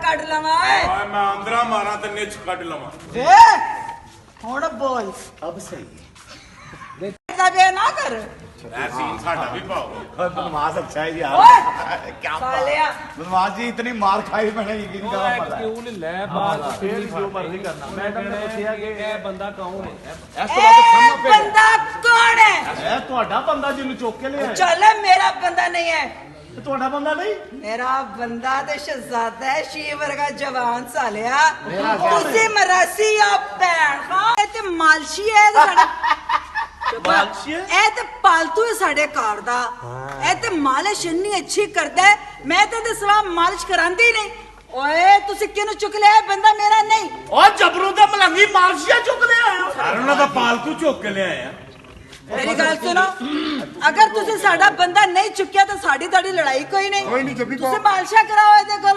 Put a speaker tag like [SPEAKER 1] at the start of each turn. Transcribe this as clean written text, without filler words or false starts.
[SPEAKER 1] ਕੱਢ ਲਵਾਂ
[SPEAKER 2] ਓਏ ਮੈਂ ਆਂਦਰਾ ਮਾਰਾਂ ਤੇ ਨਿਚ ਕੱਢ ਲਵਾਂ
[SPEAKER 1] ਵੇ ਹੁਣ ਬੋਲ
[SPEAKER 3] ਅਬ ਸਹੀ
[SPEAKER 1] ਦਾ ਬੇ ਨਾ ਕਰ
[SPEAKER 2] ਐ ਸੀਨ ਸਾਡਾ ਵੀ ਪਾਓ
[SPEAKER 3] बदमाश अच्छा है यार
[SPEAKER 1] ओए!
[SPEAKER 3] क्या
[SPEAKER 1] सालिया।
[SPEAKER 3] बदमाश जी इतनी मार खाई मैंने यकीन करा पता है
[SPEAKER 4] ਕਿਉਂ ਨਹੀਂ ਲੈ ਬਾਤ ਫੇਰ ਵੀ ਜੋ ਮਰਜ਼ੀ ਕਰਨਾ ਮੈਂ ਕਹਿੰਦਾ ਪੁੱਛਿਆ ਕਿ ਇਹ ਬੰਦਾ ਕੌਣ ਹੈ
[SPEAKER 3] ਇਸ ਤੋਂ ਬਾਅਦ
[SPEAKER 1] ए
[SPEAKER 3] ਸਾਹਮਣਾ ਪਏਗਾ
[SPEAKER 1] बंदा कौन है
[SPEAKER 3] ਇਹ ਤੁਹਾਡਾ ਬੰਦਾ ਜਿਹਨੂੰ ਚੁੱਕ ਕੇ ਲਿਆ
[SPEAKER 1] चल मेरा बंदा नहीं है
[SPEAKER 3] ਇਹ ਤੁਹਾਡਾ ਬੰਦਾ ਨਹੀਂ
[SPEAKER 1] मेरा बंदा ते शहजादा है शी वर्गा जवान सालिया तुसी मरासी आ भैन खां ते मालशी है ते साडा
[SPEAKER 4] ਮਾਲਸ਼ੀ ਹੈ?
[SPEAKER 1] ਇਹ ਤੇ ਪਾਲਤੂ ਹੈ ਸਾਡੇ ਘਰ ਦਾ ਇਹ ਤੇ ਮਾਲਿਸ਼ ਇੰਨੀ ਅੱਛੀ ਕਰਦਾ ਹੈ ਮੈਂ ਤੇ ਇਹਦੇ ਸਵਾ ਮਾਲਿਸ਼ ਕਰਾਂਦੀ ਨਹੀਂ ਓਏ ਤੁਸੀਂ ਕਿਹਨੂੰ ਚੁੱਕ ਲਿਆ ਇਹ ਬੰਦਾ ਮੇਰਾ ਨਹੀਂ
[SPEAKER 3] ਓ ਜਬਰੂ ਤੇ ਮਲੰਗੀ ਮਾਲਸ਼ੀਆ ਚੁੱਕ ਲਿਆ ਆਇਓ
[SPEAKER 2] ਯਾਰ ਉਹਨਾਂ ਦਾ ਪਾਲਤੂ ਚੁੱਕ ਕੇ ਲਿਆਏ ਆ
[SPEAKER 1] ਮੇਰੀ ਗੱਲ ਸੁਣੋ ਅਗਰ ਤੁਸੀਂ ਸਾਡਾ ਬੰਦਾ ਨਹੀਂ ਚੁੱਕਿਆ ਤਾਂ ਸਾਡੀ ਤੁਹਾਡੀ ਲੜਾਈ ਕੋਈ ਨਹੀਂ
[SPEAKER 3] ਕੋਈ ਨਹੀਂ, ਜੱਬੀ
[SPEAKER 1] ਤੁਸੀਂ ਮਾਲਸ਼ਾ ਕਰਾਓ ਇਹਦੇ ਕੋਲ